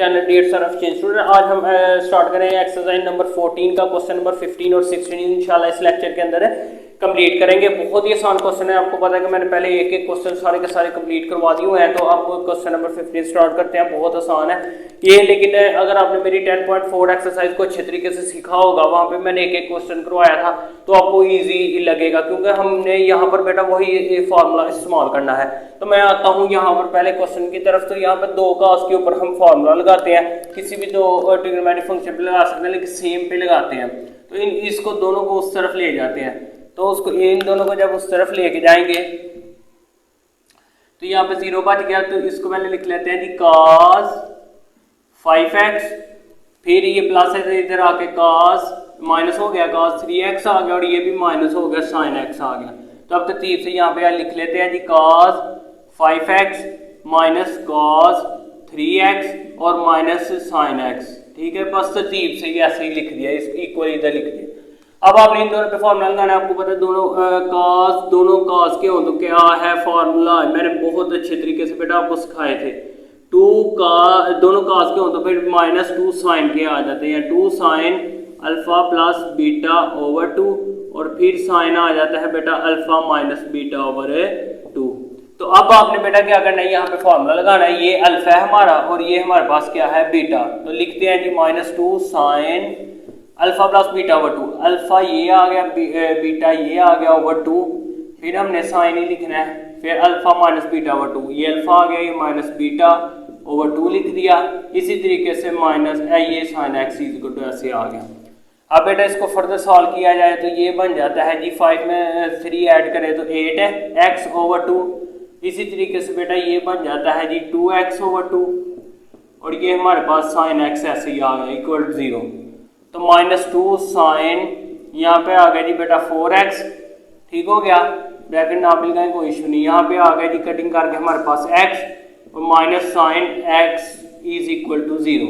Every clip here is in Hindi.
Channel dear son of change student. आज हम स्टार्ट करेंगे एक्सरसाइज नंबर 14 का क्वेश्चन नंबर 15 और 16 इंशाल्लाह इस लेक्चर के अंदर कंप्लीट करेंगे। बहुत ही आसान क्वेश्चन है, आपको पता है कि मैंने पहले एक एक क्वेश्चन सारे के सारे कंप्लीट करवा दिए हुए हैं। तो अब क्वेश्चन नंबर 15 स्टार्ट करते हैं। बहुत आसान है ये, लेकिन अगर आपने मेरी 10.4 एक्सरसाइज को अच्छे तरीके से सीखा होगा, वहाँ पे मैंने एक एक क्वेश्चन करवाया था, तो आपको ईजी लगेगा, क्योंकि हमने यहाँ पर बेटा वही फार्मूला इस्तेमाल करना है। तो मैं आता हूँ यहाँ पर पहले क्वेश्चन की तरफ। तो यहाँ पर दो कास के ऊपर हम फार्मूला लगाते हैं, किसी भी दो ट्रिग्नोमेट्रिक फंक्शन पे लगा सकते हैं, लेकिन सेम पे लगाते हैं। तो इसको दोनों को उस तरफ ले जाते हैं। तो उसको इन दोनों को जब उस तरफ लेके जाएंगे तो यहाँ पे 0 बच गया, तो इसको पहले लिख लेते हैं जी cos 5x, फिर ये प्लस है तो इधर आके cos माइनस हो गया, cos 3x आ गया, और ये भी माइनस हो गया, sin x आ गया। तो अब तरतीब से यहाँ पे लिख लेते हैं जी cos 5x minus cos 3x और माइनस sin x। ठीक है, बस तरतीब से ऐसे ही लिख दिया, इस इक्वल इधर लिख दिया। अब आपने इन दोनों पे फार्मूला लगाना है। आपको पता है दोनों कास के हो तो क्या है फार्मूला, मैंने बहुत अच्छे तरीके से बेटा आपको सिखाए थे। दोनों कास के हो तो फिर माइनस 2 साइन के आ जाते हैं, 2 sine alpha plus beta over 2, और फिर साइन आ जाता है बेटा अल्फा माइनस बीटा ओवर 2। तो अब आपने बेटा क्या करना है, यहाँ पे फार्मूला लगाना है। ये अल्फा है हमारा और ये हमारे पास क्या है बीटा। तो लिखते हैं जी -2 sine alpha plus beta over 2। Alpha ये आ गया, बीटा ये आ गया ओवर 2, फिर हमने साइन ही लिखना है, फिर अल्फा माइनस बीटा ओवर 2, ये अल्फा आ गया, ये माइनस बीटा ओवर 2 लिख दिया। इसी तरीके से माइनस ये साइन एक्स इक्वल टू ऐसे आ गया। अब बेटा इसको फर्दर सॉल्व किया जाए तो ये बन जाता है जी 5 में 3 ऐड करें तो 8 है एक्स ओवर 2। इसी तरीके से बेटा ये बन जाता है जी 2x ओवर 2, और ये हमारे पास साइन एक्स ऐसे ही आ गया इक्वल 0। तो -2 साइन यहाँ पे आ गया जी बेटा 4x, ठीक हो गया, ब्रैकेट ना भी लगाएं कोई इशू नहीं। यहाँ पे आ गया जी कटिंग करके हमारे पास x, और minus sine x is equal to 0।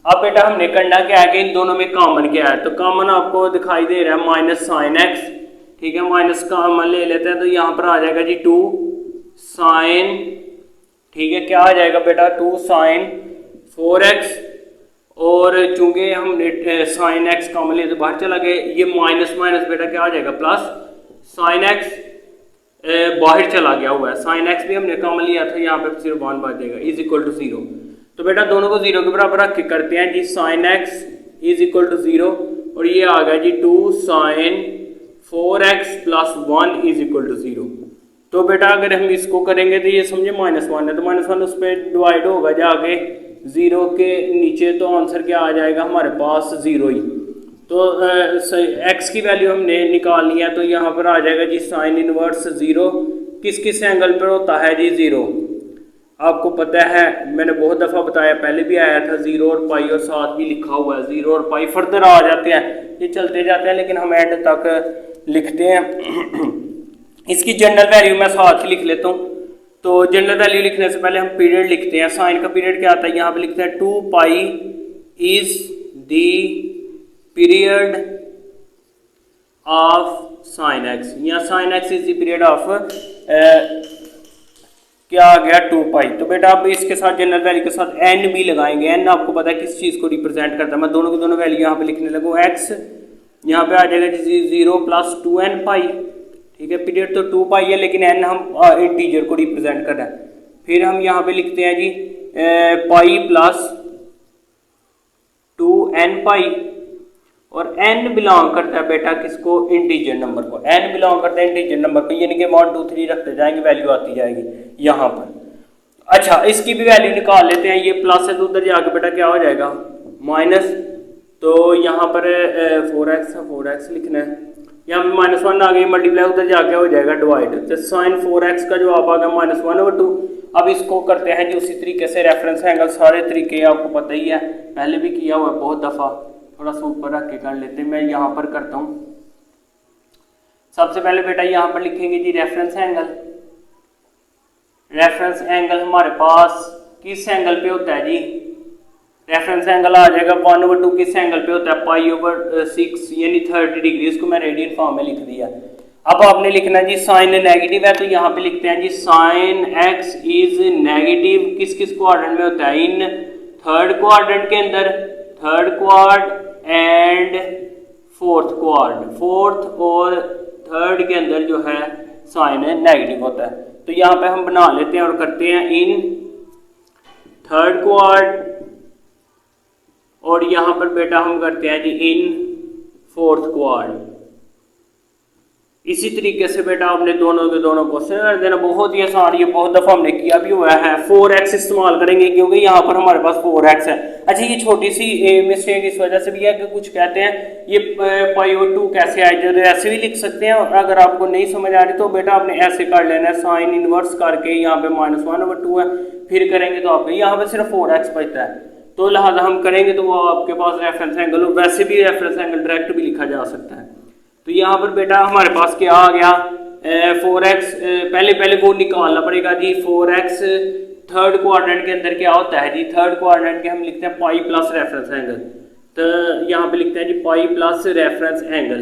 अब बेटा हमने करना क्या है कि इन दोनों में कॉमन क्या है, तो कॉमन आपको दिखाई दे रहा है माइनस साइन x। ठीक है, माइनस कॉमन ले लेते हैं, तो यहाँ पर आ जाएगा जी 2 साइन, ठीक है, क्या आ जाएगा बेटा 2 साइन 4x, और चूंकि हमने साइन एक्स कॉमन लिया तो बाहर चला गया, ये माइनस माइनस बेटा क्या आ जाएगा प्लस, साइन एक्स बाहर चला गया हुआ है, साइन एक्स भी हमने कॉमन लिया था, यहाँ पे सिर्फ 1 बच जाएगा इज इक्वल टू 0। तो बेटा दोनों को 0 के बराबर रख के करते हैं जी sine X is equal to 0, और ये आ गया जी 2 sine 4x plus 1 is equal to 0। तो बेटा अगर हम इसको करेंगे तो ये समझे -1 है, तो -1 उस पर डिवाइड होगा जाके 0 के नीचे, तो आंसर क्या आ जाएगा हमारे पास 0 ही। तो x की वैल्यू हमने निकाल लिया, तो यहाँ पर आ जाएगा जी साइन इनवर्स 0 किस किस एंगल पर होता है जी 0। आपको पता है मैंने बहुत दफ़ा बताया, पहले भी आया था 0 और पाई, और साथ भी लिखा हुआ है 0 और पाई। फर्दर आ जाते हैं, ये चलते जाते हैं, लेकिन हम एंड तक लिखते हैं। इसकी जनरल वैल्यू मैं साथ ही लिख लेता हूँ। तो जनरल वैल्यू लिखने से पहले हम पीरियड लिखते हैं। साइन का पीरियड क्या आता है, यहाँ पे लिखते हैं 2 pi is the period of sine X. यहाँ sine X is the period of क्या आ गया 2 पाई। तो बेटा आप इसके साथ जनरल वैल्यू के साथ एन भी लगाएंगे। एन आपको पता है किस चीज़ को रिप्रेजेंट करता है। मैं दोनों की दोनों वैल्यू यहाँ पे लिखने लगूँ। एक्स यहाँ पे आ जाएगा 0 प्लस 2n पाई, ठीक है, पीरियड तो 2 पाई है, लेकिन n हम इंटीजर को रिप्रेजेंट कर रहे हैं। फिर हम यहाँ पे लिखते हैं जी पाई प्लस 2n पाई, और n बिलोंग करता है बेटा किसको, इंटीजर नंबर को। n बिलोंग करता है इंटीजर नंबर को, यानी कि 1 2 3 रखते जाएंगे, वैल्यू आती जाएगी यहाँ पर। अच्छा, इसकी भी वैल्यू निकाल लेते हैं। ये प्लस है तो उधर जाके बेटा क्या हो जाएगा माइनस, तो यहाँ पर 4x लिखना है, यहाँ पे -1 आ गई, मल्टीप्लाई उधर जाके हो जाएगा डिवाइड, तो साइन 4x का जवाब आ गया -1/2। अब इसको करते हैं जी उसी तरीके से, रेफरेंस एंगल सारे तरीके आपको पता ही है, पहले भी किया हुआ है बहुत दफ़ा, थोड़ा सा ऊपर रख के कर लेते हैं। मैं यहाँ पर करता हूँ। सबसे पहले बेटा यहाँ पर लिखेंगे जी रेफरेंस एंगल। रेफरेंस एंगल हमारे पास किस एंगल पे होता है जी, रेफरेंस एंगल आ जाएगा 1/2 किस एंगल पे होता है, π/6 यानी 30 डिग्री। इसको मैं रेडियन फॉर्म में लिख दिया। अब आपने लिखना जी साइन नेगेटिव है, तो यहाँ पे लिखते हैं जी साइन एक्स इज नेगेटिव किस किस क्वाड्रेंट में होता है, इन थर्ड क्वाड्रेंट के अंदर third quad and fourth quad, fourth और थर्ड के अंदर जो है साइन नेगेटिव होता है। तो यहाँ पे हम बना लेते हैं और करते हैं इन थर्ड क्वाड, और यहाँ पर बेटा हम करते हैं जी इन फोर्थ क्वाड। इसी तरीके से बेटा आपने दोनों के दोनों क्वेश्चन कर देना, बहुत ही आसान, ये बहुत दफा हमने किया भी हुआ है। 4x इस्तेमाल करेंगे क्योंकि यहाँ पर हमारे पास 4x है। अच्छा, ये छोटी सी मिस्टेक इस वजह से भी है कि कुछ कहते हैं ये पाई और 2 कैसे आए, जो ऐसे भी लिख सकते हैं। और अगर आपको नहीं समझ आ रही तो बेटा आपने ऐसे कर लेना है, साइन इनवर्स करके यहाँ पे -1/2 है, फिर करेंगे तो आपको यहाँ पे सिर्फ 4x बचता है। तो लिहाजा हम करेंगे तो वो आपके पास रेफरेंस एंगल, वैसे भी रेफरेंस एंगल डायरेक्ट भी लिखा जा सकता है। तो यहाँ पर बेटा हमारे पास क्या आ गया, 4x, पहले वो निकालना पड़ेगा जी। 4x थर्ड क्वाड्रेंट के अंदर क्या होता है जी, थर्ड क्वाड्रेंट के हम लिखते हैं पाई प्लस रेफरेंस एंगल। तो यहाँ पे लिखते हैं जी पाई प्लस रेफरेंस एंगल।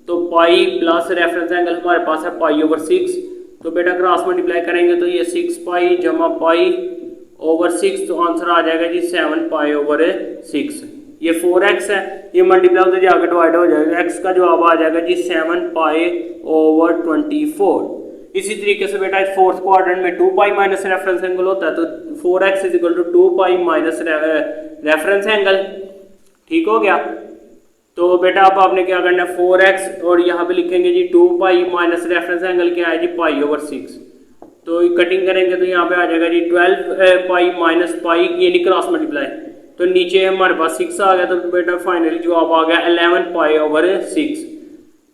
तो पाई प्लस रेफरेंस एंगल हमारे पास है पाई/6। तो बेटा क्रॉस मल्टीप्लाई करेंगे तो ये 6 पाई जमा पाई/6, तो आंसर आ जाएगा जी 7 पाई/6। ये 4x है, ये मल्टीप्लाई होते जाकर डिवाइड हो जाएगा, x का जवाब आ जाएगा जी 7 पाई/24। इसी तरीके से बेटा इस फोर्थ क्वाड्रेंट में 2 पाई माइनस रेफरेंस एंगल होता है, तो 4x = 2 pi minus reference angle. ठीक हो गया। तो बेटा अब आपने क्या करना है, 4x और यहाँ पे लिखेंगे जी 2 पाई माइनस रेफरेंस एंगल क्या है जी पाई/6। तो कटिंग करेंगे तो यहाँ पे आ जाएगा जी 12 पाई माइनस पाई, ये नहीं क्रॉस मल्टीप्लाई, तो नीचे हमारे पास 6 आ गया। तो बेटा फाइनली जवाब आ गया 11 पाई/6।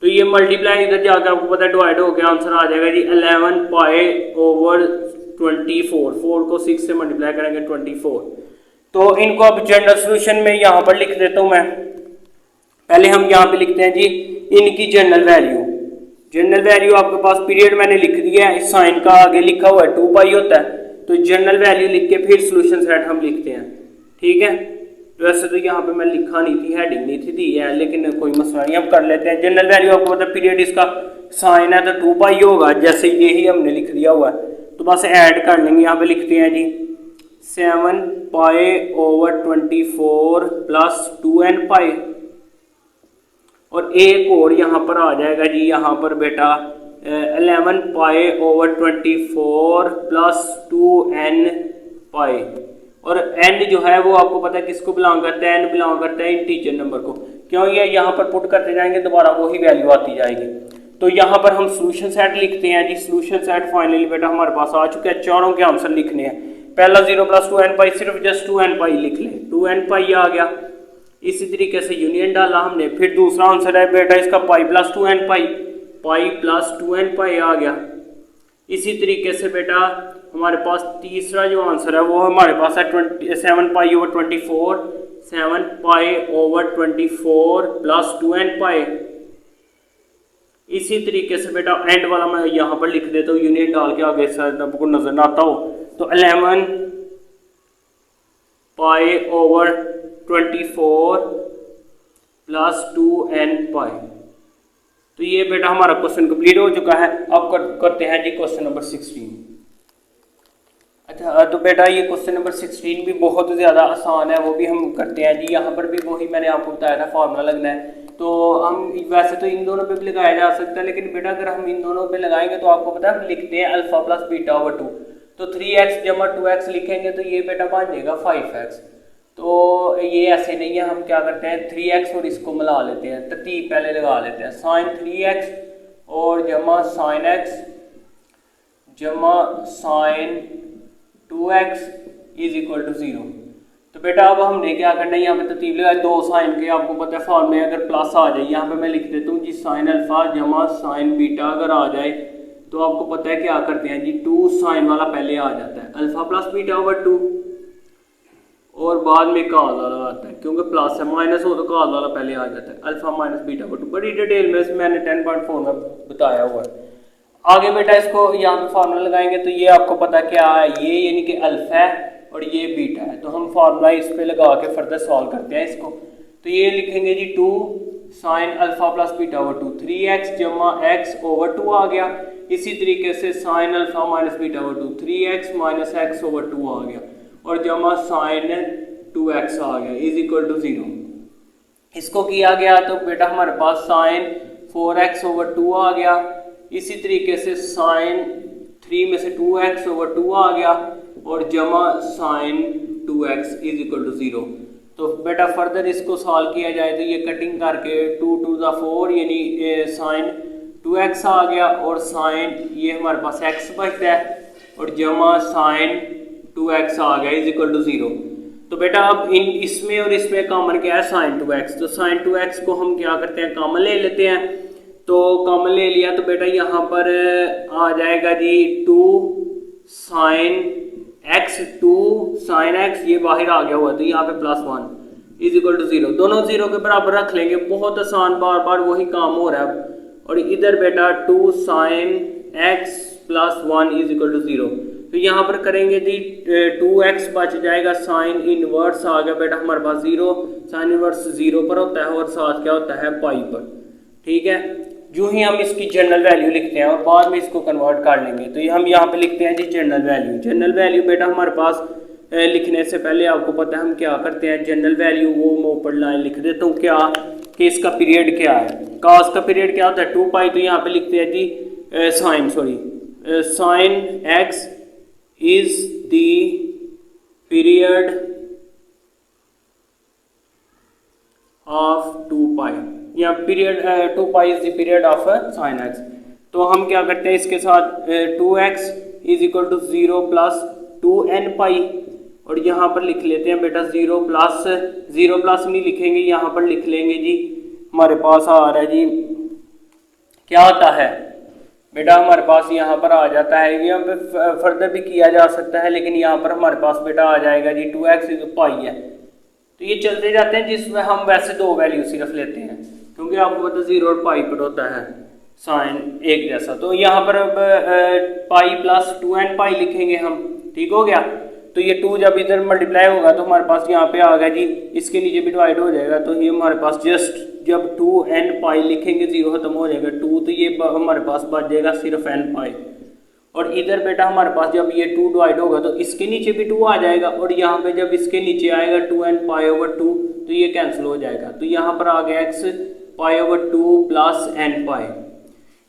तो ये मल्टीप्लाई इधर जाकर आपको पता है डिवाइड हो गया, आंसर आ जाएगा जी 11 पाई/24। 4 को 6 से मल्टीप्लाई करेंगे 24। तो इनको अब जनरल सोल्यूशन में यहाँ पर लिख देता हूँ मैं। पहले हम यहाँ पे लिखते हैं जी इनकी जनरल वैल्यू। जनरल वैल्यू आपके पास पीरियड मैंने लिख दिया है, साइन का आगे लिखा हुआ है 2 पाई होता है, तो जनरल वैल्यू लिख के फिर सोल्यूशन सेट हम लिखते हैं। ठीक है। तो वैसे तो यहाँ पे मैं लिखा नहीं थी, हेडिंग नहीं थी दी है, लेकिन कोई मसला नहीं, हम कर लेते हैं। जनरल वैल्यू आपको पता है पीरियड इसका साइन है तो 2 पाई होगा, जैसे यही हमने लिख दिया हुआ है, तो बस ऐड कर लेंगे। यहाँ पे लिखते हैं जी 7 पाई/24 प्लस 2n पाई, और एक और यहाँ पर आ जाएगा जी, यहाँ पर बेटा 11 पाई/24 प्लस 2n पाई। और n जो है वो आपको पता है किसको बिलोंग करता है, n बिलोंग करता है इंटीजर नंबर को। क्यों, ये यहाँ पर पुट करते जाएंगे दोबारा वही वैल्यू आती जाएगी। तो यहाँ पर हम सोल्यूशन सेट लिखते हैं जी। सोल्यूशन सेट फाइनली बेटा हमारे पास आ चुका है, चारों के आंसर लिखने हैं। पहला 0 + 2n पाई, सिर्फ जस्ट 2n पाई लिख लें, 2n पाई आ गया। इसी तरीके से यूनियन डाला हमने। फिर दूसरा आंसर है बेटा इसका पाई + 2n पाई, पाई + 2n पाई आ गया। इसी तरीके से बेटा हमारे पास तीसरा जो आंसर है वो हमारे पास है 7 पाई/24, 7 पाई/24 प्लस 2n पाई। इसी तरीके से बेटा एंड वाला मैं यहाँ पर लिख देता हूँ, यूनियन डाल के आगे आपको नजर ना आता हो, तो 11 पाई/24 प्लस 2n पाई। तो ये बेटा हमारा क्वेश्चन कंप्लीट हो चुका है। अब करते हैं जी क्वेश्चन नंबर 16। अच्छा, तो बेटा ये क्वेश्चन नंबर 16 भी बहुत ज़्यादा आसान है, वो भी हम करते हैं जी। यहाँ पर भी वही मैंने आपको बताया था, फार्मूला लगना है। तो हम वैसे तो इन दोनों पे भी लगाया जा सकता है, लेकिन बेटा अगर हम इन दोनों पे लगाएंगे तो आपको पता है हम लिखते हैं अल्फा प्लस बीटा/2। तो 3x जमा 2x लिखेंगे तो ये बेटा बन जाएगा 5x। तो ये ऐसे नहीं है, हम क्या करते हैं 3x और इसको मिला लेते हैं, तरतीब पहले लगा लेते हैं। साइन 3x और जमा साइन x जमा साइन 2x = 0। तो बेटा अब हमने क्या करना है, यहाँ पे तरतीब लगाए, दो साइन के आपको पता है फॉर्म में अगर प्लस आ जाए, यहाँ पे मैं लिख देता हूँ जी साइन अल्फा जमा साइन बीटा अगर आ जाए तो आपको पता है क्या करते हैं जी 2 साइन वाला पहले आ जाता है, अल्फा प्लस बीटा/2, और बाद में काज वाला आता है, क्योंकि प्लस है, माइनस हो तो काज वाला पहले आ जाता है, अल्फा माइनस बीटा/2। बड़ी डिटेल में मैंने 10.4 में बताया हुआ है। आगे बेटा इसको यहाँ पे फार्मूला लगाएंगे तो ये आपको पता क्या है, ये यानी कि अल्फा है और ये बीटा है। तो हम फार्मूला इस पे लगा के फर्दर सॉल्व करते हैं इसको। तो ये लिखेंगे जी 2 sine alpha plus beta, 3x जमा x/2 आ गया। इसी तरीके से sine alpha minus beta, 3x minus x/2 आ गया, और जमा साइन 2x आ गया इज इक्वल टू 0। इसको किया गया तो बेटा हमारे पास साइन 4x ओवर 2 आ गया। इसी तरीके से साइन 3 में से 2x ओवर 2 आ गया और जमा sign 2x is equal to 0। तो बेटा फर्दर इसको सॉल्व किया जाए तो ये कटिंग करके 2 टू द 4 यानी साइन 2x आ गया और साइन ये हमारे पास x बचता है और जमा साइन 2x आ गया इज इक्वल टू 0। तो बेटा अब इन इसमें और इसमें कॉमन क्या है साइन 2x। तो साइन 2x को हम क्या करते हैं कॉमन ले लेते हैं। तो कॉमन ले लिया तो बेटा यहाँ पर आ जाएगा जी 2 साइन x 2 साइन x ये बाहर आ गया हुआ तो यहाँ पे +1 इज इक्वल टू 0। दोनों 0 के बराबर रख लेंगे, बहुत आसान, बार बार वही काम हो रहा है। और इधर बेटा 2 sine x +1 is equal to 0। तो यहाँ पर करेंगे जी 2x बच जाएगा, साइन इनवर्स आ गया बेटा हमारे पास 0, साइन इनवर्स 0 पर होता है और साथ क्या होता है पाई पर। ठीक है, जो ही हम इसकी जनरल वैल्यू लिखते हैं और बाद में इसको कन्वर्ट कर लेंगे। तो ये हम यहाँ पे लिखते हैं जी जनरल वैल्यू। जनरल वैल्यू बेटा हमारे पास लिखने से पहले आपको पता है हम क्या करते हैं, जनरल वैल्यू वो मैं ऊपर लाइन लिख देता हूँ क्या कि इसका पीरियड क्या है। कास का पीरियड क्या होता है 2 पाई। तो यहाँ पे लिखते हैं जी sine x is the period of 2 pi या period 2 pi is the period of sine x। तो हम क्या करते हैं इसके साथ 2x is equal to 0 plus 2n pi और यहाँ पर लिख लेते हैं बेटा 0 प्लस नहीं लिखेंगे, यहाँ पर लिख लेंगे जी हमारे पास आ रहा है जी क्या आता है बेटा हमारे पास यहाँ पर आ जाता है, यहाँ पे फर्दर भी किया जा सकता है लेकिन यहाँ पर हमारे पास बेटा आ जाएगा जी 2x पाई है। तो ये चलते जाते हैं जिसमें हम वैसे 2 वैल्यू सिर्फ लेते हैं क्योंकि आपको पता 0 और पाई पर होता है साइन एक जैसा। तो यहाँ पर अब पाई प्लस 2n पाई लिखेंगे हम, ठीक हो गया। तो ये 2 जब इधर मल्टीप्लाई होगा तो हमारे पास यहाँ पे आ गया जी, इसके नीचे भी डिवाइड हो जाएगा तो ये हमारे पास जस्ट जब 2n पाई लिखेंगे 0 खत्म हो जाएगा 2, तो ये हमारे पास बच जाएगा सिर्फ n पाई। और इधर बेटा हमारे पास जब ये 2 डिवाइड होगा तो इसके नीचे भी 2 आ जाएगा और यहाँ पे जब इसके नीचे आएगा 2n पाई ओवर 2 तो ये कैंसिल हो जाएगा। तो यहाँ पर आ गया x pi over 2 plus n पाई।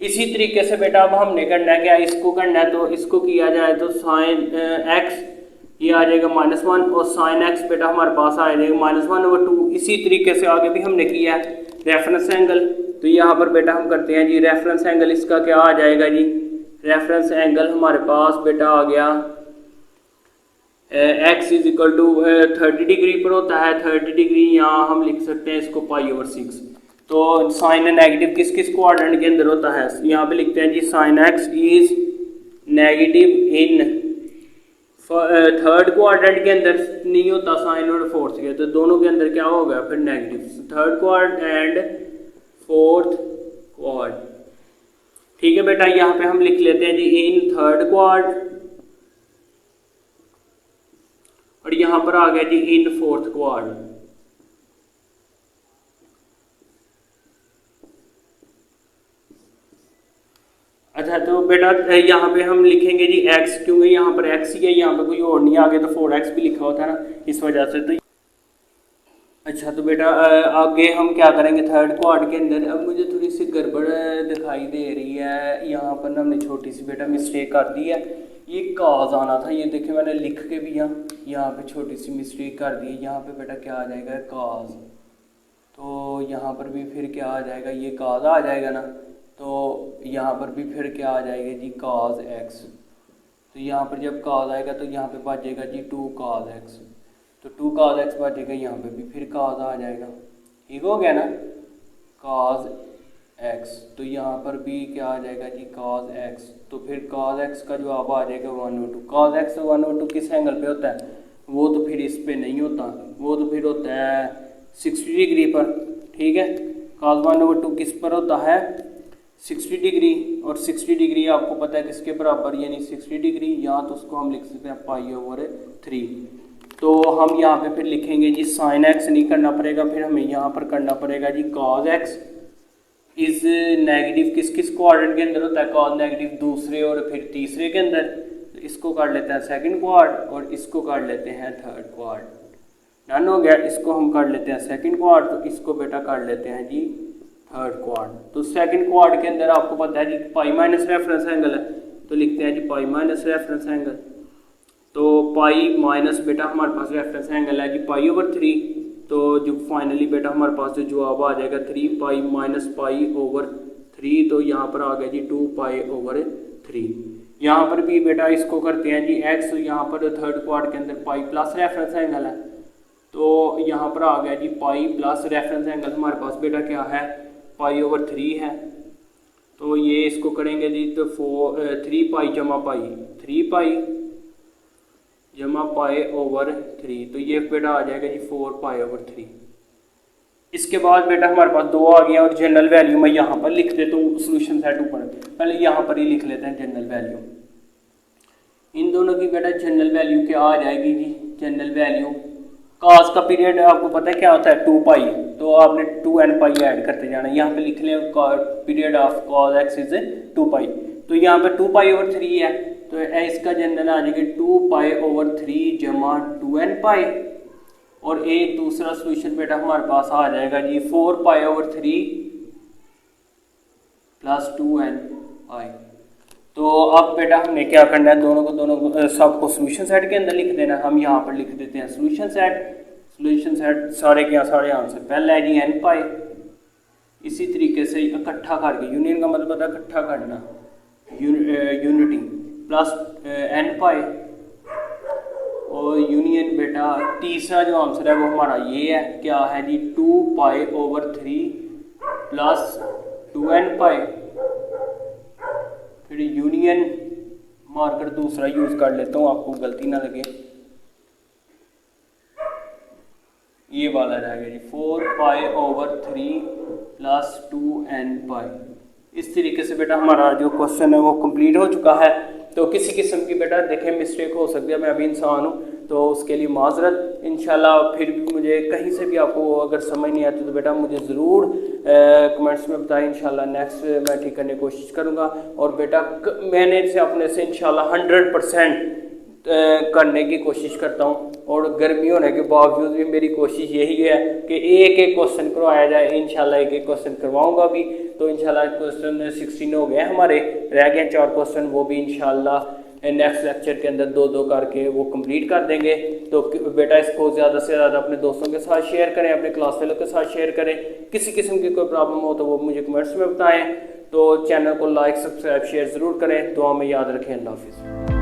इसी तरीके से बेटा अब हमने करना है क्या, इसको करना है तो इसको किया जाए तो साइन x ये आ जाएगा -1 और साइन x बेटा हमारे पास आ जाएगा -1 ओवर 2। इसी तरीके से आगे भी हमने किया है रेफरेंस एंगल। तो यहाँ पर बेटा हम करते हैं जी रेफरेंस एंगल, इसका क्या आ जाएगा जी, रेफरेंस एंगल हमारे पास बेटा आ गया x is equal to 30 degree पर होता है। 30 डिग्री यहाँ हम लिख सकते हैं इसको पाई ओवर 6। तो साइन नेगेटिव किस किस क्वाड्रेंट के अंदर होता है, यहाँ पे लिखते हैं जी sine x is negative in third quadrant के अंदर नहीं होता साइन और फोर्थ के, तो दोनों के अंदर क्या होगा फिर negative, third quad and fourth quad. ठीक है बेटा, यहाँ पे हम लिख लेते हैं जी इन थर्ड क्वाड और यहाँ पर आ गया जी इन फोर्थ क्वाड। अच्छा तो बेटा यहाँ पे हम लिखेंगे जी x, क्योंकि यहाँ पर x ही है, यहाँ पे कोई और नहीं, आगे तो 4x भी लिखा होता है ना इस वजह से। तो अच्छा तो बेटा आगे हम क्या करेंगे थर्ड क्वाड के अंदर। अब मुझे थोड़ी सी गड़बड़ दिखाई दे रही है, यहाँ पर हमने छोटी सी बेटा मिस्टेक कर दी है। ये काज आना था, ये देखिए मैंने लिख के भी यहाँ पे छोटी सी मिस्टेक कर दी है। यहाँ पे बेटा क्या आ जाएगा काज, तो यहाँ पर भी फिर क्या आ जाएगा, ये काज आ जाएगा ना, तो यहाँ पर भी फिर क्या आ जाएगा जी cos x। तो यहाँ पर जब cos आएगा तो यहाँ पे बचेगा जी 2 cos x, तो 2 cos x बचेगा, यहाँ पे भी फिर cos आ जाएगा, ठीक हो गया ना cos x। तो यहाँ पर भी क्या आ जाएगा जी cos x, तो फिर cos x का जवाब आ जाएगा 1/2। cos x 1/2 किस एंगल पे होता है, वो तो फिर इस पे नहीं होता, वो तो फिर होता है 60 डिग्री पर। ठीक है, cos 1/2 किस पर होता है 60 डिग्री, और 60 डिग्री आपको पता है किसके बराबर, यानी 60 डिग्री, यहाँ तो उसको हम लिख सकते हैं पाई ओवर 3। तो हम यहाँ पे फिर लिखेंगे जी साइन x नहीं करना पड़ेगा, फिर हमें यहाँ पर करना पड़ेगा जी cos x इज नेगेटिव किस किस क्वाड्रेंट के अंदर होता है, cos नेगेटिव दूसरे और फिर तीसरे के अंदर। तो इसको कर लेते हैं सेकंड क्वाड और इसको कर लेते हैं थर्ड क्वाड। डन हो गया। इसको हम कर लेते हैं सेकंड क्वाड, तो इसको बेटा कर लेते हैं जी थर्ड क्वाड। तो सेकंड क्वाड के अंदर आपको पता है जी पाई माइनस रेफरेंस एंगल है, तो लिखते हैं जी पाई माइनस रेफरेंस एंगल। तो पाई माइनस बेटा हमारे पास रेफरेंस एंगल है जी पाई ओवर 3, तो जो फाइनली बेटा हमारे पास जो जवाब आ जाएगा 3 पाई माइनस पाई ओवर 3, तो यहाँ पर आ गया जी 2 पाई ओवर 3। यहाँ पर भी बेटा इसको करते हैं जी एक्स, यहाँ पर थर्ड क्वाड के अंदर पाई प्लस रेफरेंस एंगल है, तो यहाँ पर आ गया जी पाई प्लस रेफरेंस एंगल हमारे पास बेटा क्या है पाई ओवर 3 है। तो ये इसको करेंगे जी तो 3 पाई जमा पाई 3 पाई जमा पाई ओवर 3, तो ये बेटा आ जाएगा जी 4 पाई ओवर 3। इसके बाद बेटा हमारे पास 2 आ गया और जनरल वैल्यू मैं यहाँ पर लिख देता हूँ सोल्यूशन सेट ऊपर, पहले यहाँ पर ही लिख लेते हैं जनरल वैल्यू। इन दोनों की बेटा जनरल वैल्यू क्या आ जाएगी जी, जनरल वैल्यू काज का पीरियड आपको पता है क्या होता है 2 पाई, तो आपने 2n पाई ऐड करते जाना है। यहाँ पे लिख लें period of cos x is 2 पाई, तो यहाँ पे 2 पाई ओवर 3 है, तो इसका जनरल आ जाएगा 2 पाई ओवर 3 जमा 2n पाई, और एक दूसरा सोल्यूशन बेटा हमारे पास आ जाएगा जी 4 पाई ओवर 3 प्लस 2n पाई। तो अब बेटा हमने क्या करना है, दोनों को सबको सोल्यूशन सेट के अंदर लिख देना। हम यहाँ पर लिख देते हैं सोल्यूशन सेट सारे के सारे आंसर पहला है जी n पाई, इसी तरीके से इकट्ठा करके यूनियन का मतलब होता है इकट्ठा करना यूनिटी प्लस n पाई, और यूनियन बेटा तीसरा जो आंसर है वो हमारा ये है क्या है जी 2 पाई ओवर 3 प्लस 2n पाई, फिर यूनियन मार्कर दूसरा यूज कर लेता हूँ आपको गलती ना लगे, ये वाला रहेगा जी 4 पाई ओवर 3 प्लस 2n पाई। इस तरीके से बेटा हमारा जो क्वेश्चन है वो कंप्लीट हो चुका है। तो किसी किस्म की बेटा देखें मिस्टेक हो सकती है, मैं अभी इंसान हूँ तो उसके लिए माजरत। इंशाल्लाह फिर भी मुझे कहीं से भी आपको अगर समझ नहीं आती तो बेटा मुझे ज़रूर कमेंट्स में बताएं, इंशाल्लाह नेक्स्ट मैं ठीक करने की कोशिश करूँगा। और बेटा मैंने से अपने से इंशाल्लाह 100% करने की कोशिश करता हूँ, और गर्मी होने के बावजूद भी मेरी कोशिश यही है कि एक एक क्वेश्चन करवाया जाए। इंशाल्लाह एक एक क्वेश्चन करवाऊँगा भी, तो इंशाल्लाह क्वेश्चन 16 हो गए हमारे, रह गए 4 क्वेश्चन, वो भी इंशाल्लाह नेक्स्ट लेक्चर के अंदर 2-2 करके वो कंप्लीट कर देंगे। तो बेटा इसको ज़्यादा से ज़्यादा अपने दोस्तों के साथ शेयर करें, अपने क्लास फेलो के साथ शेयर करें। किसी किस्म की कोई प्रॉब्लम हो तो वो मुझे कमेंट्स में बताएं। तो चैनल को लाइक सब्सक्राइब शेयर ज़रूर करें। दुआ में याद रखें। अल्लाह हाफिज़।